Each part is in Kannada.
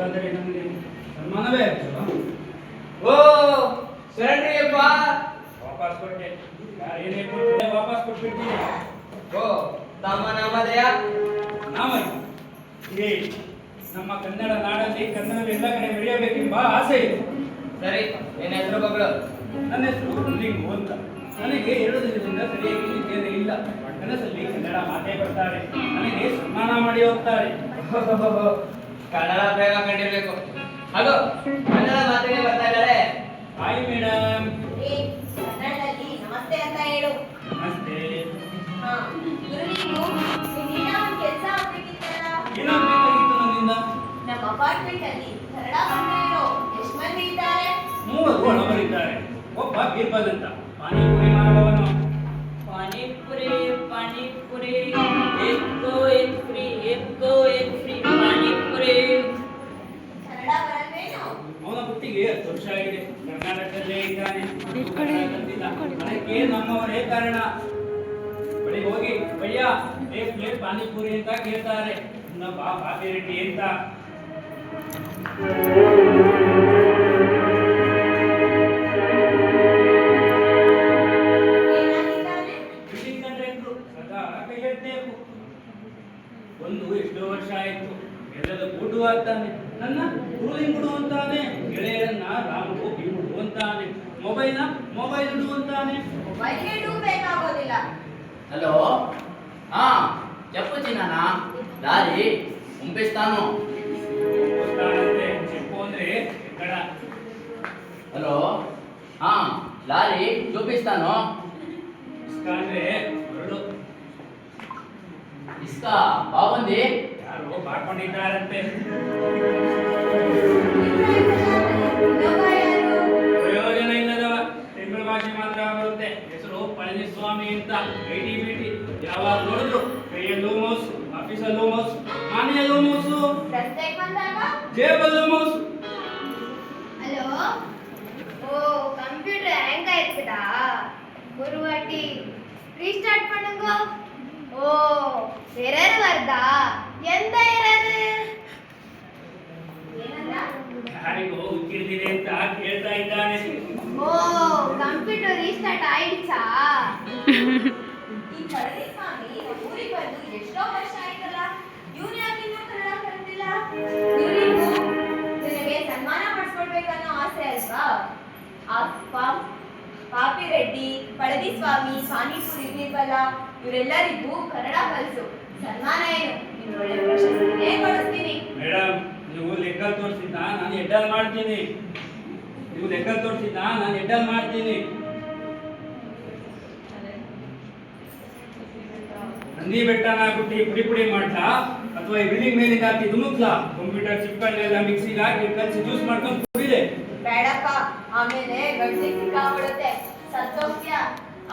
ಹಾಗಾದರೆ ನಮಗೆ ಸನ್ಮಾನವೇ ಆಗ್ತದಾ? ಓ ಶರಣ್ರಿಯಪ್ಪ, ವಾಪಸ್ ಕೊಟ್ಟೆ. ಏನೇ ಕೊಟ್ಟೆ ವಾಪಸ್ ಕೊಟ್ಬಿಡ್ತೀನಿ. ಓ ತಮ್ಮ ನಾಮಧೇಯ? ನಾಮ ಏ ನಮ್ಮ ಕನ್ನಡ ನಾಡಲ್ಲಿ ಕನ್ನಡ ಎಲ್ಲ ಕಡೆ ಬೆಳೆಯಬೇಕೆಂಬ ಆಸೆ ಇದೆ. ಸರಿ, ನಿನ್ನ ಹೆಸರು ಮಗಳು? ನನ್ನ ಹೆಸರು ಲಿಂಗು ಅಂತ. ನನಗೆ 2 ದಿನದಿಂದ ಸರಿಯಾಗಿ ನಿದ್ದೆ ಇಲ್ಲ. ಕನಸಲ್ಲಿ ಕನ್ನಡ ಮಾತೇ ಬರ್ತಾರೆ. ನನಗೆ ಸನ್ಮಾನ ಮಾಡಿ ಹೋಗ್ತಾರೆ. ಕನ್ನಡ ಬೇಗ ಕಂಡಿರ್ಬೇಕು. ಅದು ಕನ್ನಡ ಮಾತಿಗೆ ಬರ್ತಾ ಇದ್ದಾರೆ. Hi madam. ಕನ್ನಡದಲ್ಲಿ ನಮಸ್ತೆ ಅಂತ ಹೇಳು. ನಮಸ್ತೆ. ಹಾ, ಗುರುನಿಗೂ ನಿನ್ನ ಒಂದು ಕೆಲಸ ಆಗ್ಬೇಕಿತ್ತಲ್ಲ. ಏನಾಗಬೇಕಾಗಿತ್ತು ನನ್ನಿಂದ? ನಮ್ಮ ಅಪಾರ್ಟ್ಮೆಂಟ್ ಅಲ್ಲಿ ಕನ್ನಡ ಬಂದಿರೋ ಎಷ್ಟು ಮಂದಿ ಇದ್ದಾರೆ? 3 ಒಳಬರಿದ್ದಾರೆ. ಒಬ್ಬ ಬೀರ್ಬಲ್ ಅಂತ ಪಾನಿಪುರಿ ಮಾರುವವನು. पानीपुरी पानीपुरी एक दो एक फ्री पानीपुरी. ಕನ್ನಡ ಬರಲ್ವೇನೋ? ಅವನ ಬುಟ್ಟಿಗೆ 10 ವರ್ಷ ಆಗಿದೆ. ಕರ್ನಾಟಕದಲ್ಲೇ ಇದ್ದಾನೆ. ಅದಕ್ಕೆ ನಮ್ಮವರೇ ಕಾರಣ. ಬಳಿ ಹೋಗಿ ಭಯ್ಯ 1 ಪ್ಲೇಟ್ ಪಾನಿಪುರಿ ಅಂತ ಕೇಳ್ತಾರೆ. ಇನ್ನೊಬ್ಬ ಬಾಪಿ ರೆಡ್ಡಿ ಅಂತ. ಏನಾಗಿದ್ದಾನೆ? ಬಿಲ್ಡಿಂಗ್ ಕಂಡ್ರೆಂದ್ರು ಸದಾ ಕೈ ಹೇಳ್ತೇಕು. ಒಂದು ಎಷ್ಟೋ ವರ್ಷ ಆಯ್ತು. ಎಲ್ಲದ ಬುಡು ಅಂತಾನೆ. ನನ್ನ ರೂಲಿಂಗ್ ಬಿಡು ಅಂತಾನೆ. ಗೆಳೆಯರನ್ನ ರಾಮು ಬಿಡು ಅಂತಾನೆ. ಮೊಬೈಲ್ ಇಡು ಅಂತಾನೆ. ಮೊಬೈಲ್ಗೆ ಡೂ ಬೇಕಾಗೋದಿಲ್ಲ. హలో చెప్పు చిన్న దారి పంపిస్తాను. ಹೋಗ್ತಾನಂತೆ. ಚಿಪ್ಪು ಅಂದ್ರೆ ಕಡ. హలో దారి చూపిస్తాను. ಇಸ್ಕ ಅಂದ್ರೆ ಹೊರಡು. ఇసుక బాగుంది. ಯಾರೋ ಬಾಡ್ಕೊಂಡಿದ್ದಾರಂತೆ. ಇನ್ನೊಬ್ಬ ಯಾರು? ಪ್ರಯೋಜನ ಇಲ್ಲದವ. ತಮಿಳು ಭಾಷೆ ಮಾತ್ರ ಬರುತ್ತೆ. ಹೆಸರು ಪಳನಿಸ್ವಾಮಿ ಅಂತ. ಐಟಿ ಬಿಟಿ ಯಾವಾಗ ನೋಡಿದ್ರು ಕೈಯಲ್ಲೂ ಮೌಸು, ಆಫೀಸಲ್ಲೂ ಮೌಸು, ಮನೆಯಲ್ಲೂ ಮೌಸು, ರಸ್ತೆಗೆ ಬಂದಾಗ ಜೇಬಲ್ಲೂ ಮೌಸು. ஹலோ, ஓ கம்ப்யூட்டர் ஹேங் ஆயிடுச்சுடா. ஒரு வாட்டி ரீஸ்டார்ட் பண்ணுங்க. ஓ எரர் வருதா? எந்த எரர்? ಏನಂದ? ಯಾರಿಗೋ ಉಕ್ಕಿರ್ದಿದೆ ಅಂತ ಕೇಳ್ತಾ ಇದ್ದಾನೆ. ஓ ಕಂಪ್ಯೂಟರ್ ರೀಸ್ಟಾರ್ಟ್ ಆಯ್ತಾ? ಈ ಪಳನಿ ಸ್ವಾಮಿ ನಮ್ಮ ಊರಿಗೆ ಬಂದು ಎಷ್ಟೋ ವರ್ಷ ಆಯ್ತಲ್ಲ. ಇವ್ನು ಯಾಕೆ ಇನ್ನೂ ಕನ್ನಡ ಕಲ್ತಿಲ್ಲ? ಇವ್ರಿಗೂ ನಿನಗೆ ಸನ್ಮಾನ ಮಾಡಿಸ್ಕೊಡ್ಬೇಕನ್ನೋ ಆಸೆ ಅಲ್ವಾ? ಪಾಪಿ ರೆಡ್ಡಿ, ಪಳನಿ ಸ್ವಾಮಿ, ಪಾನಿಪುರಿ ಬೀರ್ಬಲ ಇವರೆಲ್ಲರಿಗೂ ಕನ್ನಡ ಕಲಿಸು. ಸನ್ಮಾನ ಏನು? ನೀನು ಒಳ್ಳೆ ಪ್ರಶಸ್ತಿನೇ ಕೊಡಿಸ್ತೀನಿ. ಮೇಡಮ್, ನೀವು ಲೆಕ್ಕ ತೋರಿಸಿದ್ದ ನಾನು ಎಡ್ಡಲ್ ಮಾಡ್ತೀನಿ. ನಂದಿ ಬೆಟ್ಟನ ಗುಟ್ಟಿ ಪುಡಿ ಪುಡಿ ಮಾಡ್ಲಾ ಅಥವಾ ಈ ಬಿಲ್ಡಿಂಗ್ ಮೇಲಿಂದ ಹಾಕಿ ಧುಮುಕ್ಲಾ? ಕಂಪ್ಯೂಟರ್ ಚಿಪ್ಗಳನ್ನೆಲ್ಲ ಮಿಕ್ಸಿಗೆ ಹಾಕಿ ಕಲಸಿ ಜ್ಯೂಸ್ ಮಾಡ್ಕೊಂಡು ಕುಡಿದೆ. ಬೇಡಪ್ಪ, ಆಮೇಲೆ ಗಟ್ಟಿ ಸಿಕ್ಕಾಬಿಡುತ್ತೆ. ಸತ್ತೋಗ್ತ್ಯ.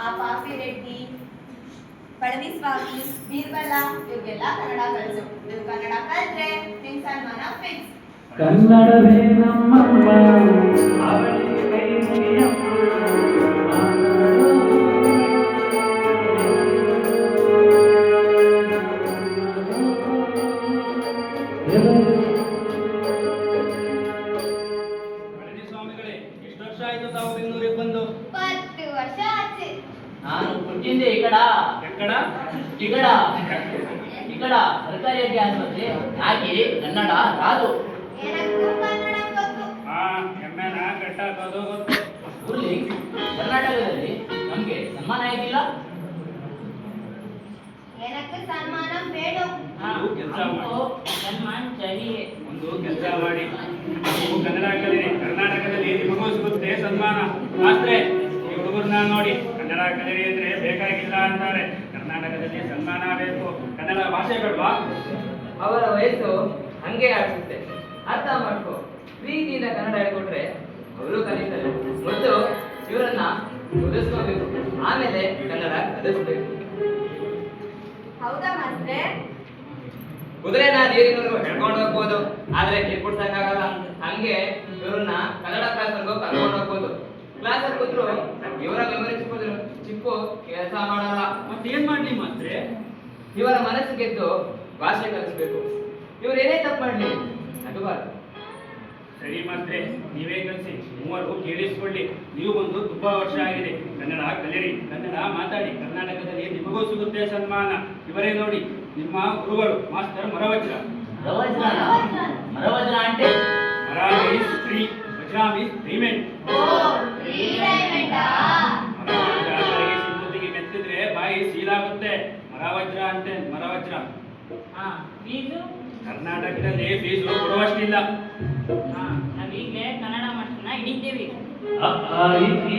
ಆ ಪಾಪಿ ರೆಡ್ಡಿ, ಪಳನಿ ಸ್ವಾಮಿ, ಬೀರ್ಬಲ ಇವ್ರಿಗೆಲ್ಲ ಕನ್ನಡ ಕಲಿಸು. ನೀವು ಕನ್ನಡ ಕಲಿತ್ರೆ ನಿಮ್ ಸನ್ಮಾನ ಫಿಕ್ಸ್. ಕನ್ನಡವೇ ನಮ್ಮಮ್ಮ ಅವಳಿಗೆ ಕೈ ಮುಗಿಯಮ್ಮ. ಪಳನಿ ಸ್ವಾಮಿಗಳೇ, ಎಷ್ಟು ವರ್ಷ ಆಯ್ತು ತಾವು ಬೆಂಗಳೂರಿಗೆ ಬಂದು? 10 ವರ್ಷ ಆಚೆ. ನಾನು పుట్టింది ఇక్కడ ಎಕ್ಕಡ? ఇక్కడ ఇక్కడ ಸರ್ಕಾರಿ ಆಸ್ಪತ್ರೆ. ಯಾಕೆ ಕನ್ನಡ ರಾದು? ಏನಕ್ಕೂ ಕನ್ನಡ ಗೊತ್ತು. ಎಮ್ಮೆನ ಕಟ್ಟಾಕೋದು ಗೊತ್ತು. ಊರ್ಲಿ ಕರ್ನಾಟಕದಲ್ಲಿ ನಮ್ಗೆ ಸನ್ಮಾನ ಆಗಿಲ್ಲ. ಏನಕ್ಕೂ ಸನ್ಮಾನ ಬೇಡ. ಒಂದು ಕೆಲಸ ಮಾಡಿ. सन्मान चाहिए. ಒಂದು ಕೆಲಸ ಮಾಡಿ. ನೀವು ಕನ್ನಡ ಕಲೀರಿ. ಕರ್ನಾಟಕದಲ್ಲಿ ನಿಮಗೂ ಸಿಗುತ್ತೆ ಸನ್ಮಾನ. ಆದ್ರೆ ಈ ಹುಡುಗರನ್ನ ನೋಡಿ ಕನ್ನಡ ಕಲೀರಿ ಅಂದ್ರೆ ಬೇಕಾಗಿಲ್ಲ ಅಂತಾರೆ. ಕರ್ನಾಟಕದಲ್ಲಿ ಸನ್ಮಾನ ಬೇಕು. ಕನ್ನಡ ಭಾಷೆ ಬೇಡವಾ? ಅವರ ವಯಸ್ಸು ಹಂಗೆ ಆಡಿಸುತ್ತೆ. ಅರ್ಥ ಮಾಡ್ಕೋ. ಪ್ರೀತಿಯಿಂದ ಕನ್ನಡ ಹೇಳ್ಕೊಟ್ರೆ ಅವರು ಕಲಿತಾರೆ. ಮೊದಲು ಇವರನ್ನ ಓದಿಸ್ಕೋಬೇಕು, ಆಮೇಲೆ ಕನ್ನಡ ಕಲಿಸ್ಬೇಕು. ಹೌದಾ ಮಾಸ್ಟ್ರೆ? ಕುದುರೆನ ನೀರಿನವರೆಗೂ ಹೇಳ್ಕೊಂಡು ಹೋಗ್ಬೋದು, ಆದ್ರೆ ಕಿರ್ಬಿಡ್ಸಕ್ಕಾಗಲ್ಲ. ಹಂಗೆ ಇವ್ರನ್ನ ಕನ್ನಡ ಕ್ಲಾಸ್ವರೆಗೂ ಕರ್ಕೊಂಡು ಹೋಗ್ಬೋದು. ಕ್ಲಾಸಲ್ಲಿ ಕೂತ್ರು ಇವರ ಮೆಮೊರಿ ಚಿಪ್ಪು ಕೆಲಸ ಮಾಡಲ್ಲ. ಮತ್ತೇನ್ ಮಾಡ್ಲಿ ಮಾತ್ರೆ? ಇವರ ಮನಸ್ಸು ಗೆದ್ದು ಭಾಷೆ ಕಲಿಸ್ಬೇಕು. ಇವ್ರು ಏನೇ ತಪ್ಪು ಮಾಡ್ಲಿ ನಗಬಾರ್ದು. ಸರಿ ಮಾತ್ರೆ, ನೀವೇ ಕಲಿಸಿ. ಮೂವರು ಕೇಳಿಸ್ಕೊಳ್ಳಿ. ನೀವು ಬಂದು ತುಂಬಾ ವರ್ಷ ಆಗಿದೆ. ಕನ್ನಡ ಕಲಿಯಿರಿ, ಕನ್ನಡ ಮಾತಾಡಿ. ಕರ್ನಾಟಕದಲ್ಲಿ ನಿಮಗೂ ಸಿಗುತ್ತೆ ಸನ್ಮಾನ. ಇವರೇ ನೋಡಿ ನಿಮ್ಮ ಗುರುಗಳು, ಮಾಸ್ಟರ್ ಮರವಜ್ರ. ಮರವಜ್ರ అంటే ಮರ ಮೀನ್ಸ್ ಟ್ರೀ, ವಜ್ರ ಮೀನ್ಸ್ ಡೈಮಂಡ್. ಓ ಈ ಡೈಮಂಡಾ? ಮರವಜ್ರ ಸಿಂಬುದಿಗೆ ಮೆತ್ತಿದ್ರೆ ಬಾಯಿ ಸೀಲಾಗುತ್ತೆ. ಮರವಜ್ರ ಅಂತೆ ಮರವಜ್ರ. ಹಾ ಫೀಸು? ಕರ್ನಾಟಕದಲ್ಲಿ ಫೀಸು ಕೊಡುವಷ್ಟಿಲ್ಲ. ಹಾ ನಾವೀಗಲೇ ಕನ್ನಡ ಮಾಸ್ಟರ್ನ ಹಿಡಿತೀವಿ. ಅ, ಆ, ಇ, ಈ,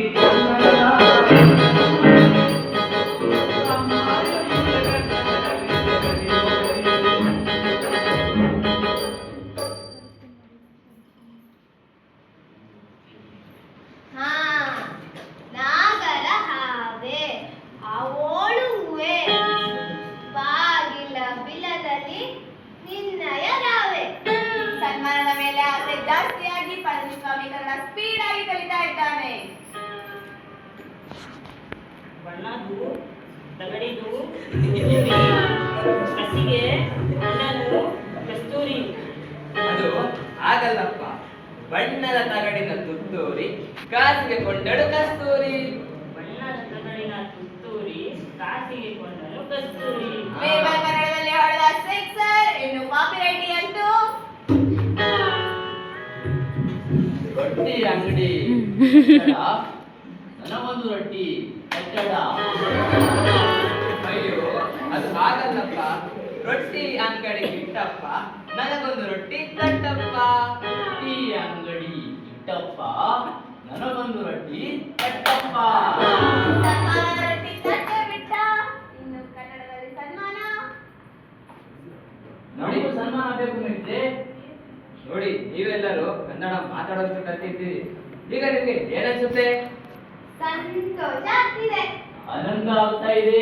ಹಾ ನಾಗರ ಹಾವೆ ಅವೋಳುವೆ ಬಾಗಿಲ ಬಿಲದಲ್ಲಿ ನಿನ್ನಯ ರಾವೆ. ಸನ್ಮಾನದ ಮೇಲೆ ಆಸೆ ಜಾಸ್ತಿಯಾಗಿ ಪಳನಿಸ್ವಾಮಿ ಕನ್ನಡ ಸ್ಪೀಡ್ ಆಗಿ ಕಲಿತಾ ಇದ್ದಾನೆ. ಬಣ್ಣದು ತಗಡಿದು ಕಸಿಗೆ ಬಣ್ಣದು ಕಸ್ತೂರಿ. ಅದು ಆಗಲ್ಲಪ್ಪ. ಬಣ್ಣದ ತಗಡಿನ ತುತ್ತೂರಿ ಕಾಸಿಗೆ ಕೊಂಡಳು ಕಸ್ತೂರಿ. ಬಣ್ಣದ ತಗಡಿನ ತುತ್ತೂರಿ ಕಾಸಿಗೆ ಕೊಂಡಲು ಕಸ್ತೂರಿ. ಬೀರ್ಬಲ್ ಕನ್ನಡದಲ್ಲಿ ಹೊಡೆದ ಸಿಕ್ಸರ್. ಇನ್ನು ಕಾಪಿರೈಟಿ ಅಂತೂ ರೊಟ್ಟಿ ಅಂಗಡಿ ನನಗೊಂದು ರೊಟ್ಟಿ ಕಟ್ಟಡ. ಅಯ್ಯೋ ಅದು ಆಗಲ್ಲಪ್ಪ. ರೊಟ್ಟಿ ಅಂಗಡಿ ಇಟ್ಟಪ್ಪ, ನನಗೊಂದು ರೊಟ್ಟಿ ತಟ್ಟಪ್ಪ. ರೊಟ್ಟಿ ಅಂಗಡಿ ಇಟ್ಟಪ್ಪ, ನನಗೊಂದು ರೊಟ್ಟಿ ಕಟ್ಟಪ್ಪ. ಸನ್ಮಾನದ ರೊಟ್ಟಿ ತಟ್ಟೆ ಬಿಟ್ಟ. ಇನ್ನು ಕನ್ನಡದಲ್ಲಿ ಸನ್ಮಾನ. ನಮಗೂ ಸನ್ಮಾನ ಬೇಕು ಮಿತ್ರೆ. ನೋಡಿ, ನೀವೆಲ್ಲರೂ ಕನ್ನಡ ಮಾತಾಡೋಷ್ಟು ಕಲ್ತಿದ್ದೀರಿ. ಈಗ ನಿಮಗೆ ಏನನ್ಸುತ್ತೆ? ಸಂತೋಷ ಆಗ್ತಿದೆ. ಆನಂದ ಆಗ್ತಾ ಇದೆ.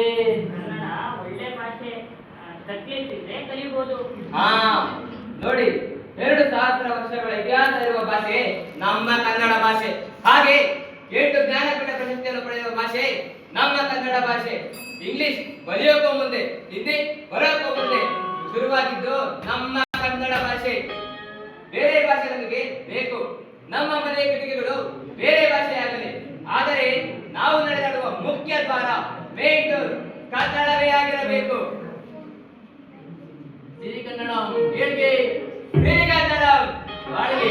ಕನ್ನಡ ಒಳ್ಳೆ ಭಾಷೆ. ತಕ್ಲಿದ್ರೆ ಕಲಿಬಹುದು. ಹಾ ನೋಡಿ, 2000 ವರ್ಷಗಳ ಇತಿಹಾಸ ಇರುವ ಭಾಷೆ ನಮ್ಮ ಕನ್ನಡ ಭಾಷೆ. ಹಾಗೆ 8 ಜ್ಞಾನಪೀಠ ಪ್ರಶಸ್ತಿಯನ್ನು ಪಡೆಯುವ ಭಾಷೆ ನಮ್ಮ ಕನ್ನಡ ಭಾಷೆ. ಇಂಗ್ಲಿಷ್ ಬರೆಯೋಕ್ಕೂ ಮುಂದೆ, ಹಿಂದಿ ಬರೋಕ್ಕೂ ಮುಂದೆ ಶುರುವಾಗಿದ್ದು ನಮ್ಮ ಕನ್ನಡ ಭಾಷೆ. ಬೇರೆ ಭಾಷೆ ನಮಗೆ ಬೇಕು. ನಮ್ಮ ಮನೆ ಕಿಟಕಿಗಳು ಬೇರೆ ಭಾಷೆ ಆಗಲಿ, ಆದರೆ ನಾವು ನಡೆದಾಡುವ ಮುಖ್ಯ ದ್ವಾರ ಮೇನ್ ಡೋರ್ ಕನ್ನಡವೇ ಆಗಿರಬೇಕು. ಸಿರಿ ಕನ್ನಡ ಏಳ್ಗೆ, ಸಿರಿ ಕನ್ನಡ ಬಾಳ್ಗೆ.